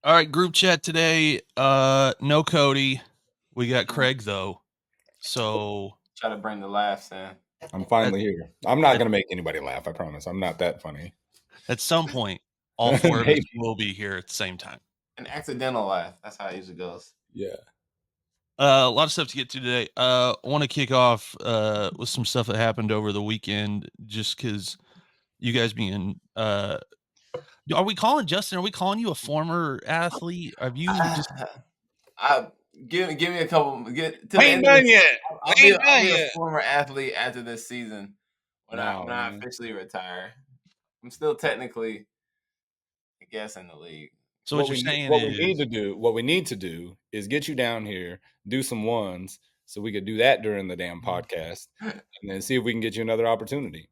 All right, group chat today. No Cody. We got Craig though. So Try to bring the laughs in. I'm at, finally here. I'm not at, going to make anybody laugh. I promise. I'm not that funny. at some point, all four of us Maybe. will be here at the same time. An accidental laugh. That's how it usually goes. Yeah. A lot of stuff to get to today. I want to kick off with some stuff that happened over the weekend, just because you guys being. Are we calling Justin? Are we calling you a former athlete? Have you just? I give me a couple. Get to I the ain't end of done this. yet. I ain't I'll done be a yet. former athlete after this season No, when I man. officially retire. I'm still technically, I guess, in the league. So what you're saying is, What we need to do is get you down here, do some ones, so we could do that during the damn podcast, and then see if we can get you another opportunity.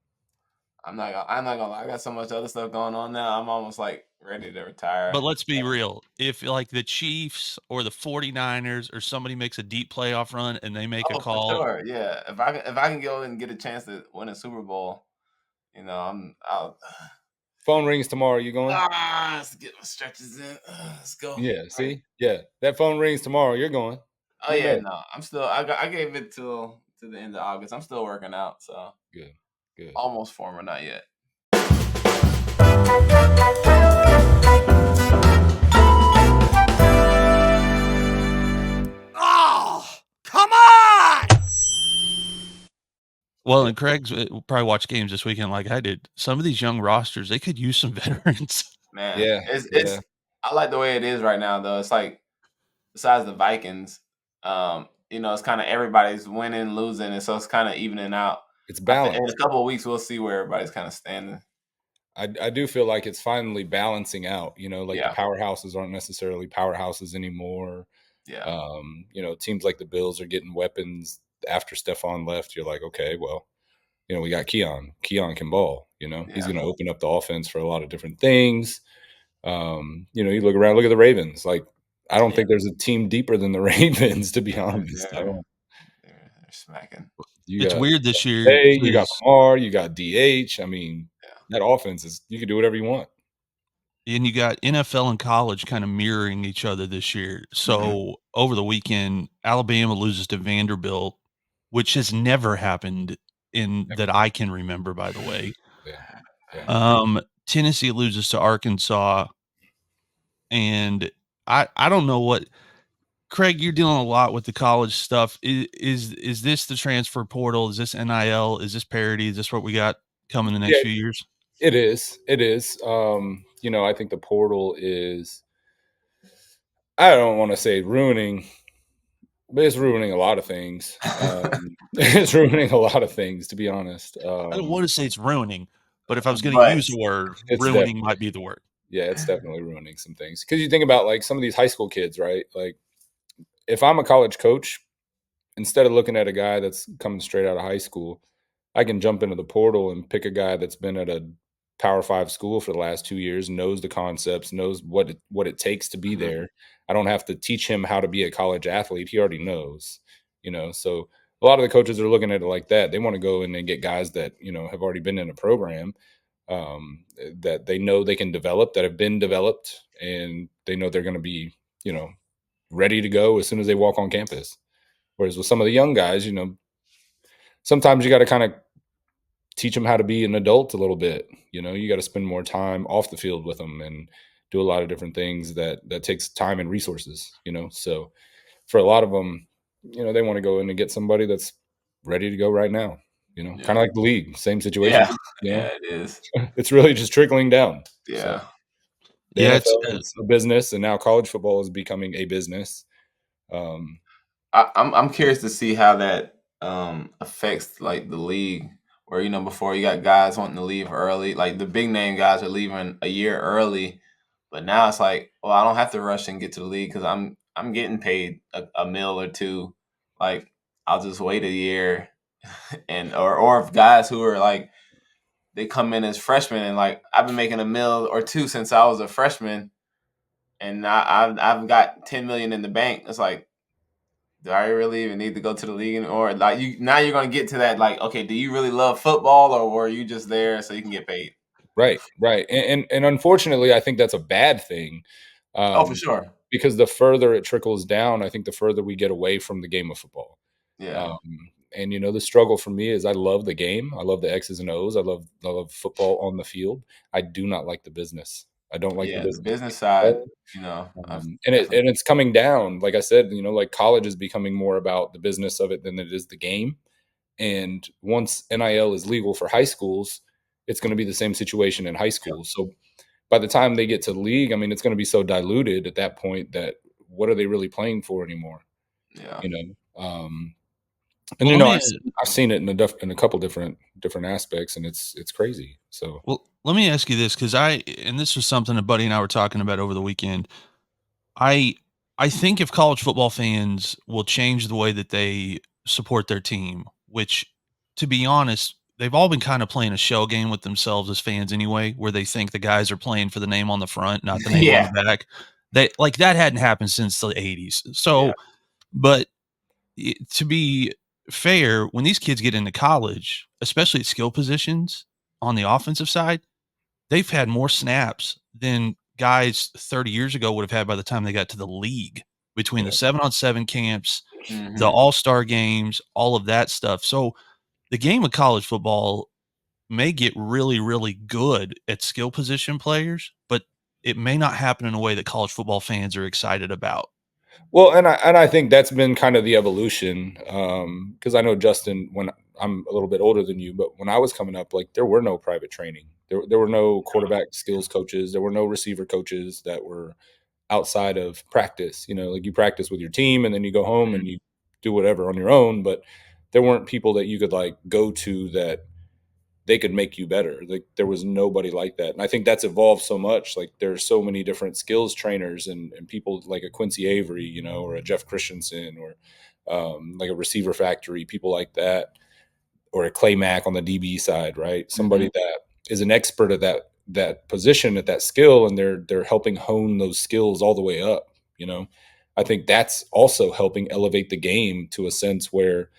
I'm not gonna lie. I got so much other stuff going on now. I'm almost like ready to retire. but let's be real. If like the Chiefs or the 49ers or somebody makes a deep playoff run and they make a Oh, for call, sure. Yeah. If I can go and get a chance to win a Super Bowl, I'll Phone rings tomorrow. You going? let's get my stretches in. Let's go. All Yeah. right. See? Yeah. That phone rings tomorrow. You're going. Oh You yeah, know. no. I gave it till to the end of August. I'm still working out, so Good. Good. almost former, not yet. oh, come on! Well, Yeah. and Craig's probably watched games this weekend like I did. Some of these young rosters, they could use some veterans. Man, Yeah. it's I like the way it is right now though. It's like besides the Vikings, it's kind of everybody's winning, losing, and so it's kind of evening out. It's I think in a balanced. couple of weeks we'll see where everybody's kind of standing. I do feel like it's finally balancing out. Like the Yeah, powerhouses aren't necessarily powerhouses anymore. yeah, Teams like the Bills are getting weapons after Stephon left. You're like, okay, well, we got Keon. Keon can ball. He's yeah, going to open up the offense for a lot of different things. You look around, look at the Ravens. Like, I don't yeah. think there's a team deeper than the Ravens, to be honest. I They're, don't. they're smacking. You It's got weird this year Hey, you got because Lamar, you got DH. I mean, Yeah, that offense is you can do whatever you want. and you got NFL and college kind of mirroring each other this year. So over the weekend, Alabama loses to Vanderbilt, which has never happened in that I can remember, by the way. Yeah. Yeah. Tennessee loses to Arkansas, and I don't know what Craig, you're dealing a lot with the college stuff. Is this the transfer portal? Is this NIL? Is this parity? Is this what we got coming the next Yeah, few years? it is. It is. I think the portal is I don't want to say ruining, but it's ruining a lot of things. It's ruining a lot of things, to be honest. I don't want to say it's ruining, but if I was going to but use a word, It's ruining definitely might be the word. yeah, it's definitely ruining some things. Because you think about like some of these high school kids, right? Like if I'm a college coach, instead of looking at a guy that's coming straight out of high school, I can jump into the portal and pick a guy that's been at a Power 5 school for the last 2 years, knows the concepts, knows what it takes to be Mhm. there. I don't have to teach him how to be a college athlete. He already knows, So a lot of the coaches are looking at it like that. They want to go in and get guys that, have already been in a program, that they know they can develop, that have been developed, and they know they're going to be, ready to go as soon as they walk on campus. Whereas with some of the young guys, sometimes you got to kind of teach them how to be an adult a little bit. You got to spend more time off the field with them and do a lot of different things that takes time and resources. So for a lot of them, they want to go in and get somebody that's ready to go right now. Yeah, Kind of like the league, same situation. yeah, yeah. It is. It's really just trickling down. So Yeah. the Yeah, it's NFL is a business, and now college football is becoming a business. Um, I'm curious to see how that affects like the league. Where before you got guys wanting to leave early, like the big name guys are leaving a year early, but now it's like, well, I don't have to rush and get to the league because I'm getting paid a mil or two. Like I'll just wait a year, and or if guys who are like they come in as freshmen and like I've been making a mil or two since I was a freshman, and I've got 10 million in the bank. It's like, do I really even need to go to the league? Or like you're gonna get to that like, okay, do you really love football or are you just there so you can get paid? right, right, and unfortunately, I think that's a bad thing. Oh, for sure. Because the further it trickles down, I think the further we get away from the game of football. Yeah. And the struggle for me is I love the game. I love the X's and O's. I love football on the field. I do not like the business. I don't like the Yeah. The business. business side, I've And definitely. it's coming down. Like I said, like college is becoming more about the business of it than it is the game. And once NIL is legal for high schools, it's going to be the same situation in high school. So by the time they get to the league, I mean, it's going to be so diluted at that point that what are they really playing for anymore? Yeah. And Well, let me I've seen it in a couple different aspects, and it's crazy. So well, let me ask you this, because and this was something a buddy and I were talking about over the weekend. I I think if college football fans will change the way that they support their team, which, to be honest, they've all been kind of playing a shell game with themselves as fans anyway, where they think the guys are playing for the name on the front, not the name on Yeah. the back. They like that hadn't happened since the 80s. Yeah. So, but to be fair, when these kids get into college, especially at skill positions on the offensive side, they've had more snaps than guys 30 years ago would have had by the time they got to the league, between the yeah. 7-on-7 camps, the Mhm. all-star games, all of that stuff. So the game of college football may get really, really good at skill position players, but it may not happen in a way that college football fans are excited about. Well, and I think that's been kind of the evolution, because I know Justin, when I'm a little bit older than you, but when I was coming up, like there were no private training, there were no quarterback skills coaches, there were no receiver coaches that were outside of practice. Like you practice with your team, and then you go home and Mhm. you do whatever on your own. But there weren't people that you could like go to that they could make you better. Like there was nobody like that. And I think that's evolved so much. Like there's so many different skills trainers and people like a Quincy Avery, or a Jeff Christensen, or like a receiver factory, people like that, or a Clay Mack on the DB side, right? Somebody Mhm. that is an expert at that position, at that skill, and they're helping hone those skills all the way up. You know, I think that's also helping elevate the game to a sense where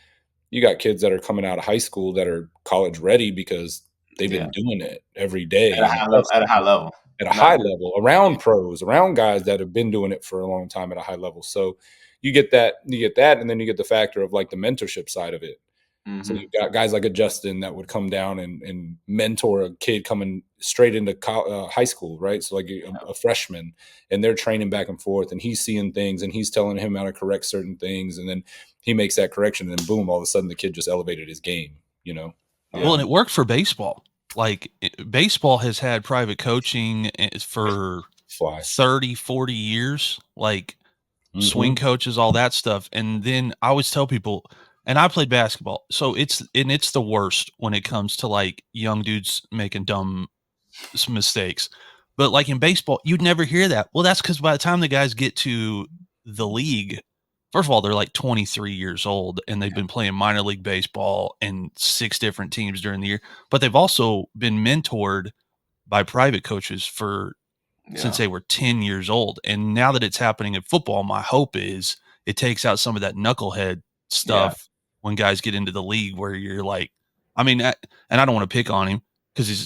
you got kids that are coming out of high school that are college ready because they've Yeah. been doing it every day, At a high level. At a high level. at a Not high just. level, Yeah. around pros, around guys that have been doing it for a long time at a high level. So you get that, and then you get the factor of like the mentorship side of it. So Mhm. you've got guys like a Justin that would come down and mentor a kid coming straight into high school, right? So like a freshman, and they're training back and forth, and he's seeing things, and he's telling him how to correct certain things, and then he makes that correction, and then boom, all of a sudden the kid just elevated his game. You know, Well, and Yeah. it worked for baseball. Like baseball has had private coaching for fly. 30, 40 years, like swing Mm-hmm. coaches, all that stuff. And then I always tell people, and I played basketball, so it's the worst when it comes to like young dudes making dumb mistakes. But like in baseball, you'd never hear that. Well, that's because by the time the guys get to the league, first of all, they're like 23 years old and they've been playing minor league baseball and 6 different teams during the year. But they've also been mentored by private coaches since Yeah. they were 10 years old. And now that it's happening in football, my hope is it takes out some of that knucklehead Yeah. stuff when guys get into the league where you're like, I mean, and I don't want to pick on him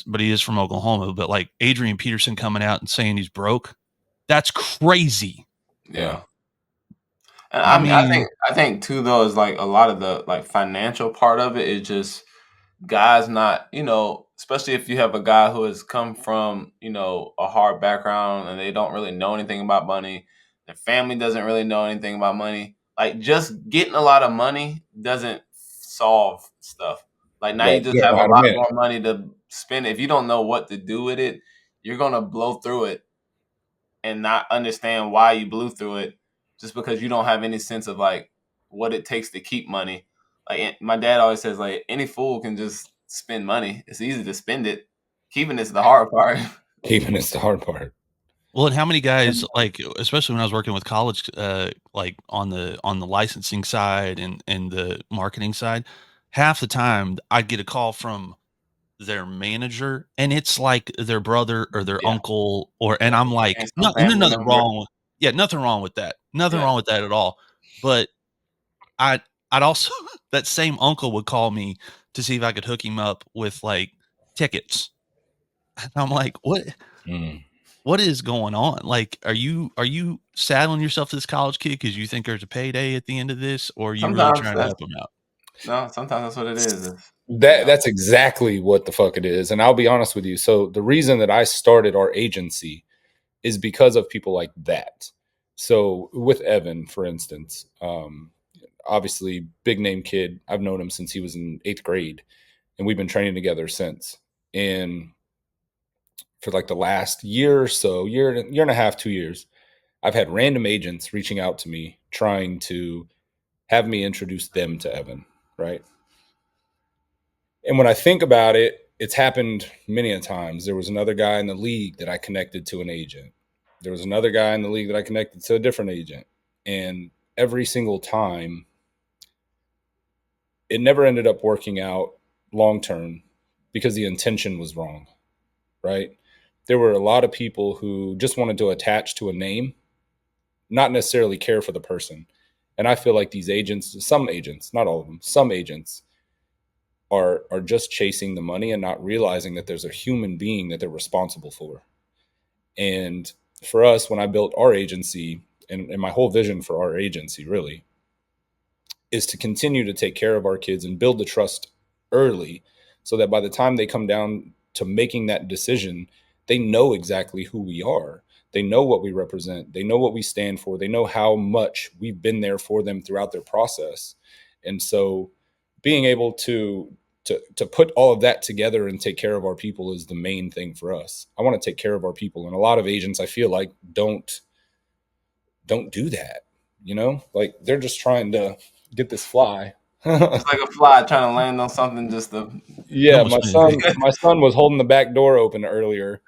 but he is from Oklahoma, but like Adrian Peterson coming out and saying he's broke, that's crazy. Yeah. Yeah. And I I mean, mean, I think too though is like a lot of the like financial part of it is just guys not, especially if you have a guy who has come from, a hard background and they don't really know anything about money. Their family doesn't really know anything about money. Like just getting a lot of money doesn't solve stuff. Like now you Right. just You don't have know a how to lot manage. more money to spend. If you don't know what to do with it, you're gonna blow through it and not understand why you blew through it just because you don't have any sense of like what it takes to keep money. Like my dad always says, like any fool can just spend money. It's easy to spend it. Keeping it's the hard part. Keeping is the hard part. well, and how many guys, like, especially when I was working with college, like on the licensing side and the marketing side, half the time I'd get a call from their manager, and it's like their brother or their Yeah, uncle, and yeah. I'm like, And some "No, family nothing member. wrong with yeah, nothing wrong with that. Nothing Yeah, wrong with that at all." But I'd also that same uncle would call me to see if I could hook him up with, like, tickets. And I'm like, "What?" Mm. what is going on? Like, are you saddling yourself to this college kid because you think there's a payday at the end of this, or are you really Sometimes trying to help him out? sometimes that's what it is. That's exactly what the fuck it is. And I'll be honest with you. So the reason that I started our agency is because of people like that. So with Evan, for instance, obviously big name kid. I've known him since he was in 8th grade, and we've been training together since. And for like the last year or so, year and a half, 2 years, I've had random agents reaching out to me trying to have me introduce them to Evan, right? And when I think about it, it's happened many a times. There was another guy in the league that I connected to an agent. There was another guy in the league that I connected to a different agent. And every single time, it never ended up working out long term because the intention was wrong, right? There were a lot of people who just wanted to attach to a name, not necessarily care for the person. And I feel like these agents, some agents, not all of them, some agents are just chasing the money and not realizing that there's a human being that they're responsible for. And for us, when I built our agency, and my whole vision for our agency really is to continue to take care of our kids and build the trust early so that by the time they come down to making that decision, they know exactly who we are. They know what we represent. They know what we stand for. They know how much we've been there for them throughout their process. And so being able to put all of that together and take care of our people is the main thing for us. I want to take care of our people. And a lot of agents, I feel like, don't do that. You know, like they're just trying to get this fly. It's like a fly trying to land on something just to. Yeah, Almost my son was holding the back door open earlier,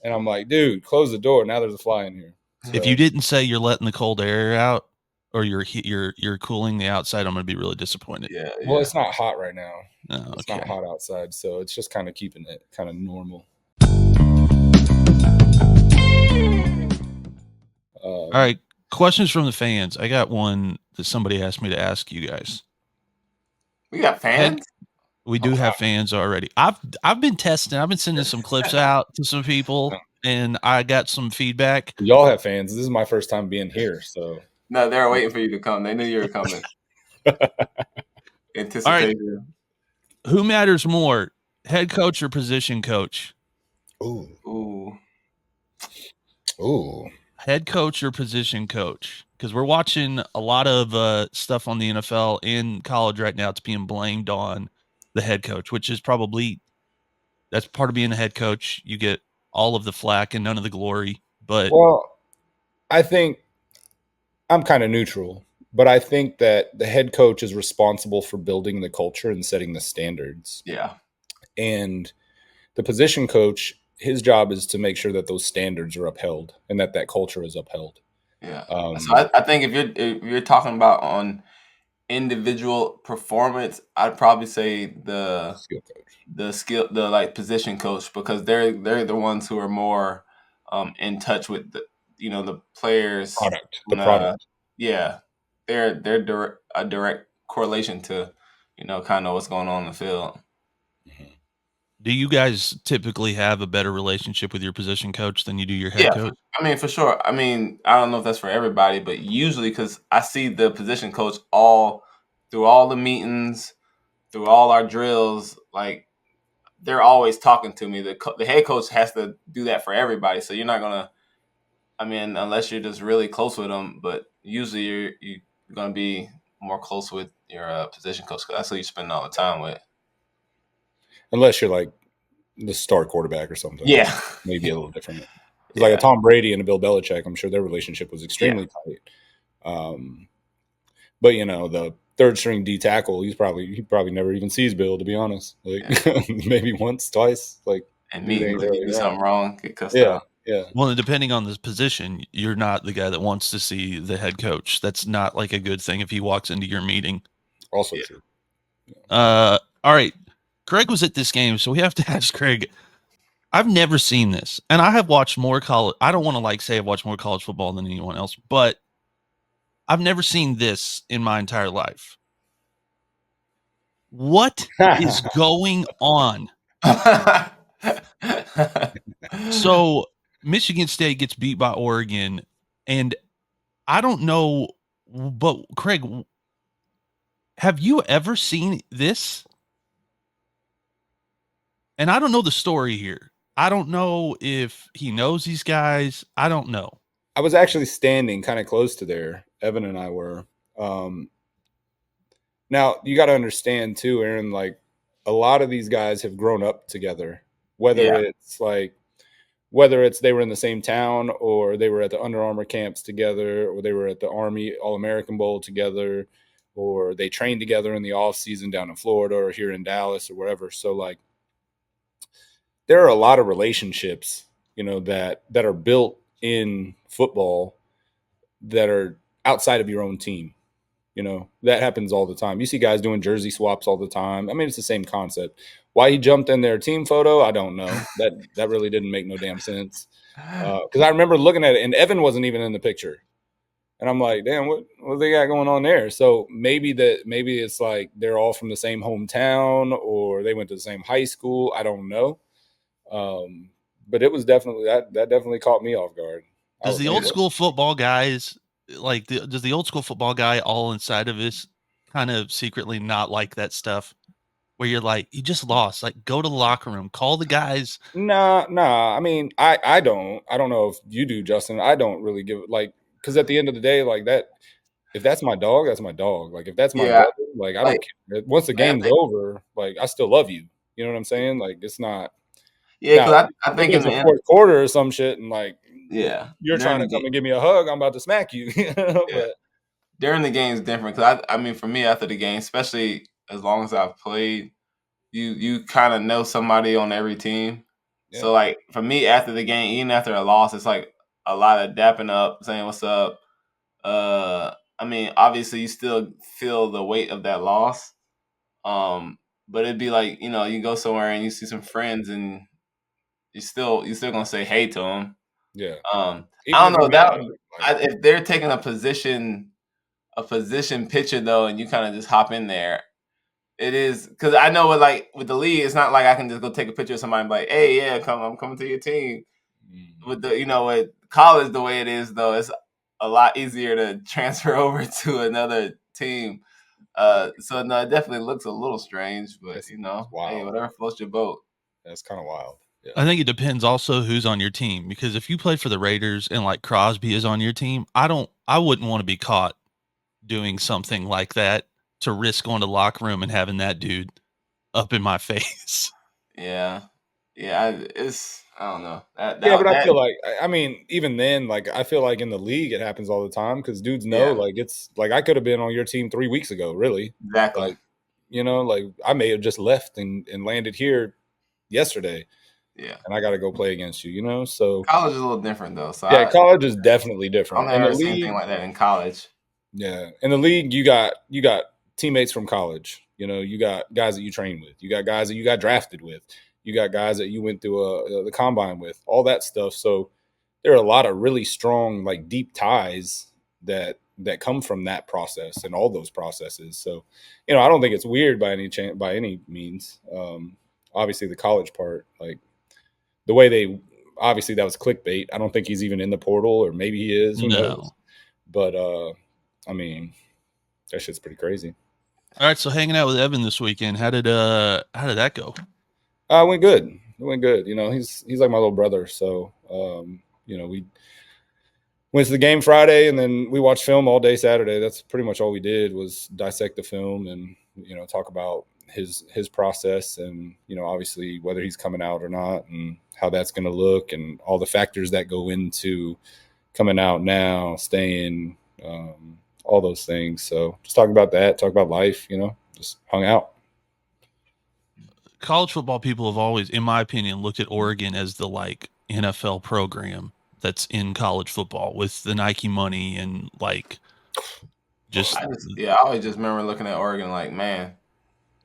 and I'm like, dude, close the door. Now there's a fly in here. If you didn't say you're letting the cold air out or you're cooling the outside, I'm going to be really disappointed. Yeah. Well, it's not hot right now. Oh, It's okay. not hot outside, so it's just kind of keeping it kind of normal. All right. Questions from the fans. I got one that somebody asked me to ask you guys. We got fans. We do have fans already. I've been testing. I've been sending some clips out to some people, and I got some feedback. Y'all have fans. This is my first time being here, so No, they're waiting for you to come. They knew you were coming. Anticipation. Who matters more, head coach or position coach? Ooh. Head coach or position coach? Because we're watching a lot of stuff on the NFL and college right now. It's being blamed on the head coach, which is probably that's part of being a head coach. You get all of the flack and none of the glory. But well, I think I'm kind of neutral, but I think that the head coach is responsible for building the culture and setting the standards. Yeah. And the position coach, his job is to make sure that those standards are upheld and that culture is upheld. Yeah. So I think if you're talking about on individual performance, I'd probably say the position coach, because they're the ones who are more in touch with the players product. Yeah, they're a direct correlation to kind of what's going on in the field. Do you guys typically have a better relationship with your position coach than you do your head coach? I mean, for sure. I mean, I don't know if that's for everybody, but usually, because I see the position coach through all the meetings, through all our drills, like they're always talking to me. The head coach has to do that for everybody, so you're not gonna. I mean, unless you're just really close with them, but usually you're gonna be more close with your position coach, because that's who you spend all the time with. Unless you're like the star quarterback or something. Yeah. Maybe a little different. Like a Tom Brady and a Bill Belichick, I'm sure their relationship was extremely tight. But the third string D tackle, he probably never even sees Bill, to be honest. Like maybe once, twice. Like, and do something wrong, get cussed out. Yeah. Well, depending on the position, you're not the guy that wants to see the head coach. That's not like a good thing if he walks into your meeting. Also true. All right. Craig was at this game, so we have to ask Craig. I've never seen this, and I have watched more college. I don't want to say I've watched more college football than anyone else, but I've never seen this in my entire life. What is going on? So Michigan State gets beat by Oregon, and I don't know, but Craig, have you ever seen this? And I don't know the story here. I don't know if he knows these guys. I don't know. I was actually standing kind of close to there. Evan and I were. Um, Now you got to understand too, Aaron. Like a lot of these guys have grown up together. Whether Yeah. it's like whether it's they were in the same town or they were at the Under Armour camps together or they were at the Army All-American Bowl together or they trained together in the off season down in Florida or here in Dallas or wherever. So like there are a lot of relationships, that are built in football that are outside of your own team. That happens all the time. You see guys doing jersey swaps all the time. I mean, it's the same concept. Why he jumped in their team photo, I don't know. That really didn't make no damn sense. Because I remember looking at it, and Evan wasn't even in the picture, and I'm like, damn, what they got going on there? So maybe it's like they're all from the same hometown, or they went to the same high school. I don't know. But it was definitely that definitely caught me off guard. I Does was the like, old what? school football guys does the old school football guy all inside of us kind of secretly not like that stuff where you're like, you just lost. Like, go to the locker room, call the guys. Nah. I mean, I don't. I don't know if you do, Justin. I don't really give it like because at the end of the day, like that. If that's my dog, that's my dog. Like if that's my Yeah. brother, like I Like, don't care. Once the I game's think, over, like I still love you. You know what I'm saying? Like it's not yeah, now. because I If it think in gets the a end, fourth quarter or some shit, and like yeah, you're trying during to the come game, and give me a hug, I'm about to smack you. yeah, But during the game is different. Because I mean, for me, after the game, especially as long as I've played, you kind of know somebody on every team. yeah, So like for me, after the game, even after a loss, it's like a lot of dapping up, saying what's up. I mean, obviously, you still feel the weight of that loss. But it'd be like you go somewhere and you see some friends and you still gonna say hey to them. yeah. I Even don't if you know meet that them, like if they're taking a position picture though, and you kind of just hop in there. It is because I know with the league, it's not like I can just go take a picture of somebody and be like, hey, yeah, I'm coming to your team. With with college the way it is though, it's a lot easier to transfer over to another team. So no, it definitely looks a little strange, but it's hey, wild. whatever floats your boat. That's kind of wild. Yeah, I think it depends also who's on your team because if you play for the Raiders and like Crosby is on your team, I wouldn't want to be caught doing something like that to risk going to the locker room and having that dude up in my face. Yeah, yeah, I don't know that yeah. But that I that feel like I mean, even then, like I feel like in the league, it happens all the time because dudes know, yeah, like it's like I could have been on your team 3 weeks ago, really. exactly. Like like I may have just left and landed here yesterday Yeah, and I got to go play against you, So, college is a little different though. So yeah, I college is definitely I've different. In the never seen anything league, like that in college. yeah, in the league you got teammates from college. You got guys that you train with. You got guys that you got drafted with. You got guys that you went through the combine with. All that stuff. So, there are a lot of really strong like deep ties that come from that process and all those processes. So, I don't think it's weird by any means. Obviously the college part, like the way they obviously that was clickbait. I don't think he's even in the portal, or maybe he is. Who knows? No. But I mean, that shit's pretty crazy. All right, so hanging out with Evan this weekend, how did that go? It went good. It went good. He's like my little brother. So we went to the game Friday, and then we watched film all day Saturday. That's pretty much all we did was dissect the film and talk about his process and obviously whether he's coming out or not and how that's going to look and all the factors that go into coming out now, staying, all those things. So just talk about that, talk about life, just hung out. College football people have always, in my opinion, looked at Oregon as the like NFL program that's in college football with the Nike money and like just I always just remember looking at Oregon like, man,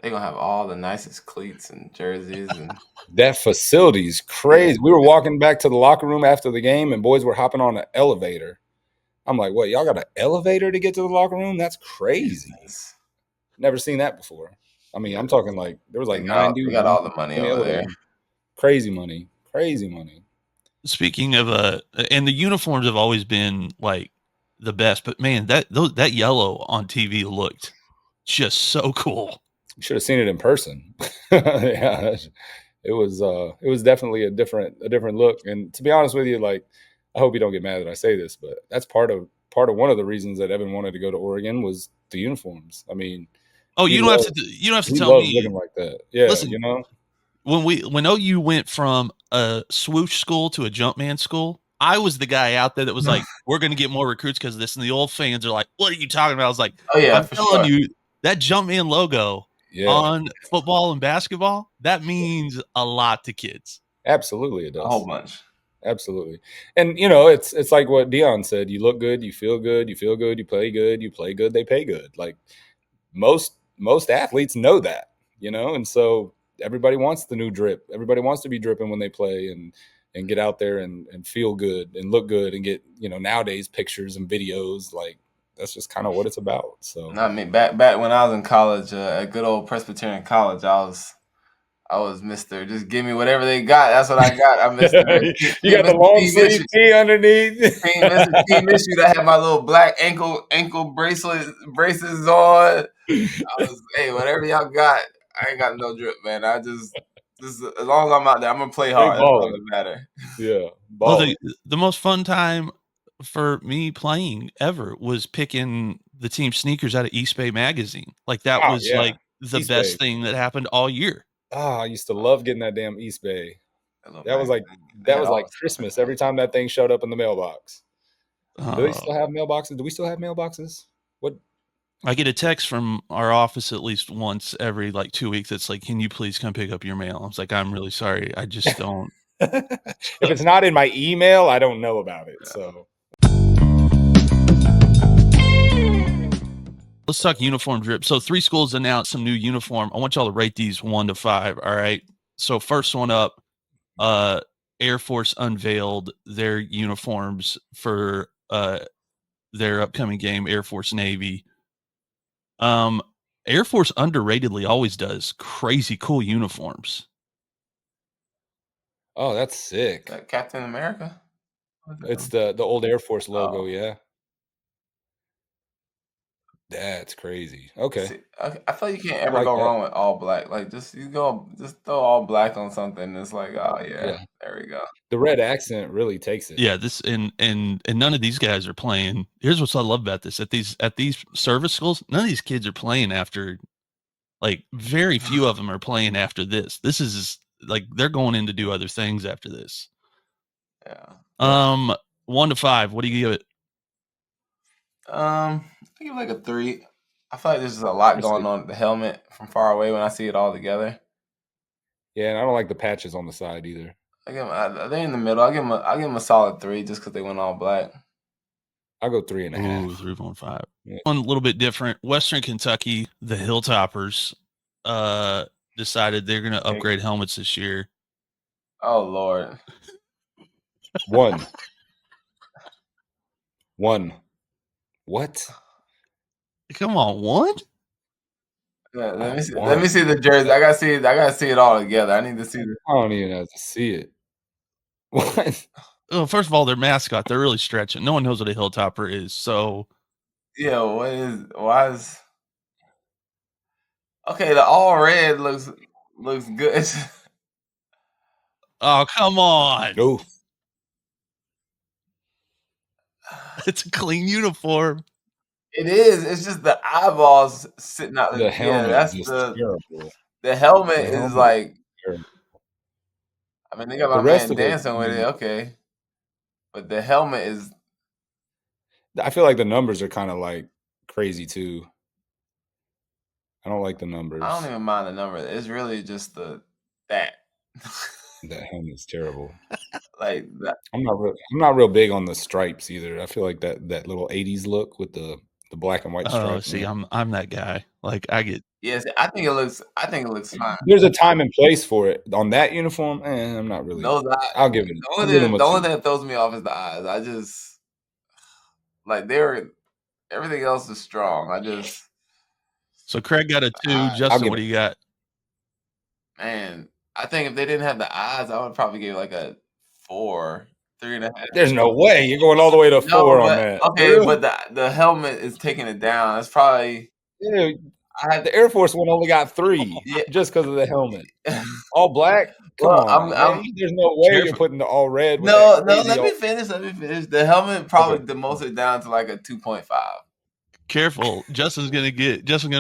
they gonna have all the nicest cleats and jerseys and That facility's yeah, crazy. We were walking back to the locker room after the game, and boys were hopping on an elevator. I'm like, what? Y'all got an elevator to get to the locker room? That's crazy. Jesus. Never seen that before. I mean, Yeah, I'm talking like there was they like got nine they dudes got all the money in the over there. elevator. Crazy money. Crazy money. Speaking of and the uniforms have always been like the best, but man, that yellow on TV looked just so cool. You should have seen it in person. Yeah, it was definitely a different look. And to be honest with you, like, I hope you don't get mad that I say this, but that's part of one of the reasons that Evan wanted to go to Oregon was the uniforms. I mean, Oh, he you don't have to. loves You don't have to he tell loves me. looking like that. Yeah, Listen, you know. when OU went from a swoosh school to a Jumpman school, I was the guy out there that was like, "We're going to get more recruits because of this," and the old fans are like, "What are you talking about?" I was like, Oh yeah, "I'm for telling sure. you, that Jumpman logo Yeah, on football and basketball, that means a lot to kids." absolutely, it A whole does. bunch. Absolutely. And you know, it's like what Dion said, you look good, you feel good, you play good, they pay good. Like most athletes know that, you know, and so everybody wants the new drip. Everybody wants to be dripping when they play and get out there and feel good and look good and get, you know, nowadays pictures and videos. Like that's just kind of what it's about. So Not me. Back when I was in college, at good old Presbyterian College, I was Mr. Just give me whatever they got. That's what I got. I'm Mr. you got the Mr. long Team sleeve Issue. tee underneath. Mr. Team Issue that had my little black ankle braces on. I was, hey, whatever y'all got, I ain't got no drip, man. I just as long as I'm out there, I'm gonna play Straight hard. That's all balling. that matter. Yeah. Well, Balling. the most fun time for me playing ever was picking the team sneakers out of East Bay magazine. Like that Oh was yeah. like the East Bay. best thing that happened all year. Oh, I used to love getting that damn East Bay. That was like They had all the stuff in Christmas there. every time that thing showed up in the mailbox. Do they still Uh, have mailboxes? Do we still have mailboxes? What? I get a text from our office at least once every like 2 weeks. It's like, "Can you please come pick up your mail?" I was like, "I'm really sorry. I just don't." If it's not in my email, I don't know about it. So Let's talk uniform drip. So 3 schools announced some new uniform. I want y'all to rate these 1 to 5, all right? So first one up, Air Force unveiled their uniforms for, their upcoming game, Air Force Navy. Air Force underratedly always does crazy cool uniforms. oh, that's sick. Captain America. It's the old Air Force logo, Oh. yeah. That's crazy. Okay. See, I feel like you can't I ever like go that. wrong with all black. Like just throw all black on something. And it's like, oh yeah, Yeah. there we go. The red accent really takes it. Yeah, this and none of these guys are playing. Here's what I love about this. At these service schools, none of these kids are playing after, like, very few of them are playing after this. This is like they're going in to do other things after this. Yeah. 1 to 5, what do you give it? I give it like a 3. I feel like there's just a lot going on with the helmet from far away when I see it all together. Yeah, and I don't like the patches on the side either. They're in the middle. I'll give them a solid 3 just because they went all black. I'll go 3.5. Ooh, 3.5. Yeah. One a little bit different. Western Kentucky, the Hilltoppers, decided they're gonna upgrade helmets this year. Oh Lord. 1. What? Come on, 1? Yeah, let me see the jersey. I gotta see it all together. I need to see the I don't even have to see it. What? Well, first of all, their mascot, they're really stretching. No one knows what a Hilltopper is, so yeah, why is okay, the all red looks good. oh, come on. No. It's a clean uniform. It is. It's just the eyeballs sitting out. The helmet that's is terrible. The helmet is like. Terrible. I mean, they got The my rest man of it, dancing with it, okay, but the helmet is. I feel like the numbers are kind of like crazy too. I don't like the numbers. I don't even mind the number. It's really just that. That helmet's terrible. Like that. I'm not real big on the stripes either. I feel like that little 80s look with the black and white stripes. Oh, see, I'm that guy. Like I get. Yes, I think it looks fine. There's a time and place for it. On that uniform, I'm not really. I'll give it. The only thing that throws me off is the eyes. I just like everything else is strong. I just. So Craig got a 2. Justin, what do you got? Man, I think if they didn't have the eyes, I would probably give like a 4. 3.5. There's no way you're going all the way to 4 on that. Okay, Really? but the helmet is taking it down. That's probably Yeah, I had the Air Force one only got 3 yeah. just because of the helmet. All black? Come Well, on, man. There's no way you're Careful. putting the all red with No, that no. crazy Let me finish. The helmet probably Okay. demotes it down to like a 2.5. Careful. Justin's gonna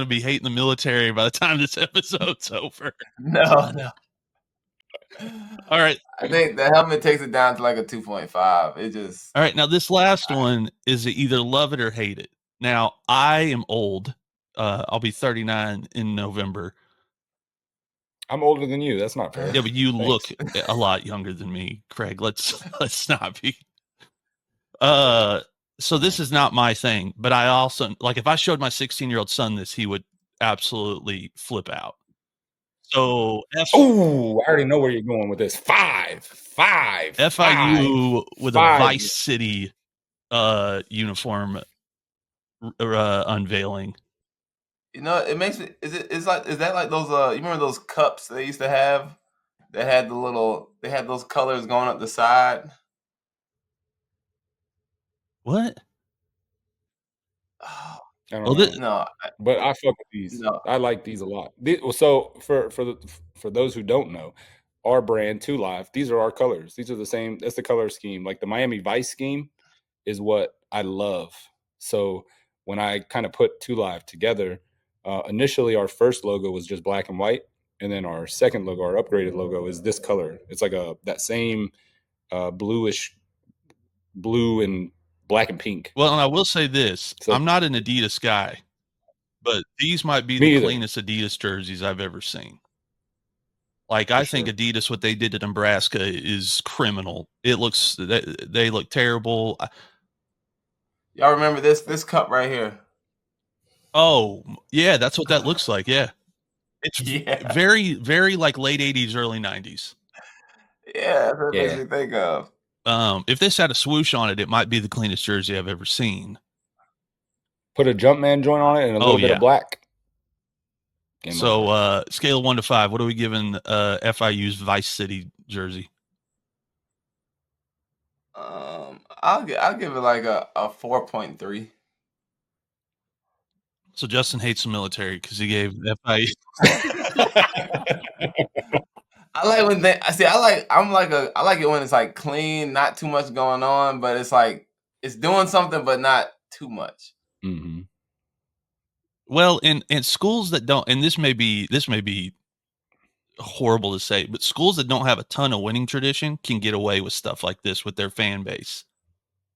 be hating the military by the time this episode's over. No. All right. I think the helmet takes it down to like a 2.5. It just All right. Now this last one is either love it or hate it. Now I am old. I'll be 39 in November. I'm older than you. That's not fair. Yeah, but you Thanks. look a lot younger than me, Craig. Let's not be. So this is not my thing, but I also like if I showed my 16-year-old son this, he would absolutely flip out. So Oh, I already know where you're going with this. 5. FIU with a 5. Vice City uniform unveiling. You know, it makes me. Is that like those? You remember those cups they used to have? They had They had those colors going up the side. I What? don't Well, know. No, But I fuck with these. No. I like these a lot. So for those who don't know, our brand 2 Live, these are our colors. These are the same. That's the color scheme. Like the Miami Vice scheme is what I love. So when I kind of put 2 Live together, initially our first logo was just black and white, and then our second logo, our upgraded logo, is this color. It's like that same bluish blue and black and pink. well, and I will say this: So- I'm not an Adidas guy, but these might be Me the either. cleanest Adidas jerseys I've ever seen. Like I think sure. Adidas, what they did to Nebraska is criminal. It looks they look terrible. y'all remember this cup right here? Oh yeah, that's what that looks like. Yeah, it's Yeah. very very like late 80s, early 90s. Yeah, that's what it makes Yeah. me think of. If this had a swoosh on it, it might be the cleanest jersey I've ever seen. Put a Jumpman joint on it and a little bit yeah. of black. Game So over. scale of 1 to 5, what are we giving FIU's Vice City jersey? I'll give it like a 4.3. So Justin hates the military because he gave FIU. I like when they I like it when it's like clean, not too much going on, but it's like it's doing something but not too much. Mm-hmm. Well, in schools that don't, and this may be horrible to say, but schools that don't have a ton of winning tradition can get away with stuff like this with their fan base.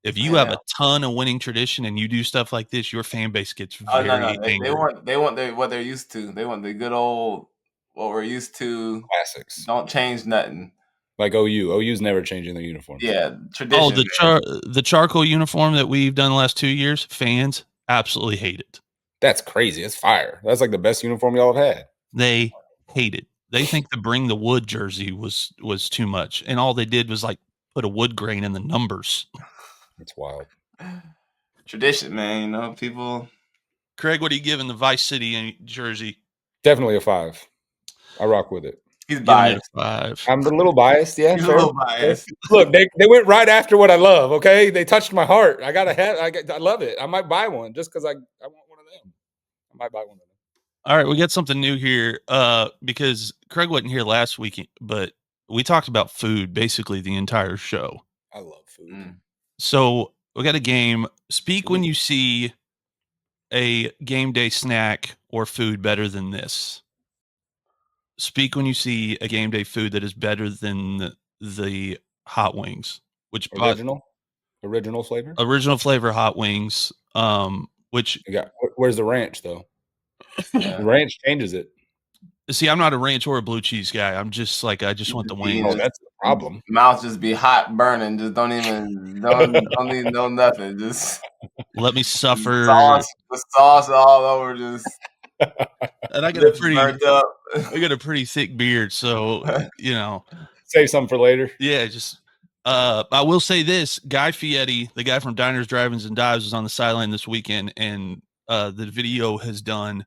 If you have a ton of winning tradition and you do stuff like this, your fan base gets very angry. They want what they're used to. They want the good old what we're used to. Classics. Don't change nothing. Like OU. OU's never changing their uniforms. Yeah, tradition. Oh, the charcoal uniform that we've done the last 2 years, fans absolutely hate it. That's crazy. It's fire. That's like the best uniform y'all have had. They hate it. They think the Bring the Wood jersey was too much, and all they did was like put a wood grain in the numbers. It's wild. Tradition, man. You know, people. Craig, what are you giving the Vice City jersey? Definitely a 5. I rock with it. He's biased. 5. I'm a little biased. Yeah, He's fair. a little biased. Look, they went right after what I love. Okay, they touched my heart. I love it. I might buy one just because I want one of them. I might buy one of them. All right, we got something new here because Craig wasn't here last week, but we talked about food basically the entire show. I love food. So we got a game. Speak when you see a game day snack or food better than this. Speak when you see a game day food that is better than the hot wings, which original flavor, hot wings. Which where's the ranch though? The ranch changes it. See, I'm not a ranch or a blue cheese guy. I'm just like I just want the wings. Oh, that's the problem. Mouth just be hot, burning. Just don't even need no nothing. Just let me suffer. The sauce all over. Just and I got a pretty thick beard, so you know. Save some for later. Yeah, just. I will say this: Guy Fieri, the guy from Diners, Drive-ins, and Dives, was on the sideline this weekend, and the video has done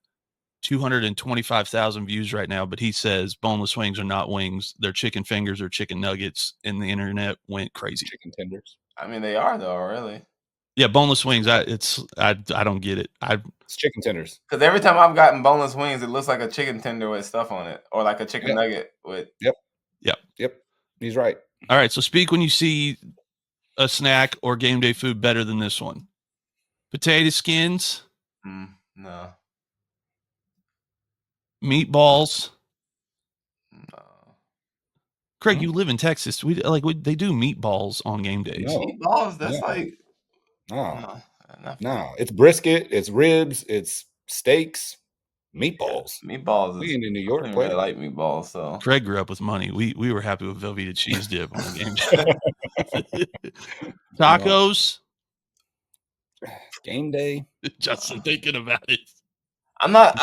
225,000 views right now, but he says boneless wings are not wings. They're chicken fingers or chicken nuggets, and the internet went crazy. Chicken tenders. I mean, they are though, really. Yeah, boneless wings. I don't get it. It's chicken tenders. Because every time I've gotten boneless wings, it looks like a chicken tender with stuff on it, or like a chicken nugget with. Yep. He's right. All right, so speak when you see a snack or game day food better than this one. Potato skins, No. meatballs. No. Craig, you live in Texas. They do meatballs on game days. No. Meatballs? That's like No. not No. It's brisket, it's ribs, it's steaks, meatballs. meatballs. We ain't in New I York don't playing. really like meatballs, so Craig grew up with money. We were happy with Velveeta cheese dip on the game day. Tacos. Game day. Justin thinking about it. I'm not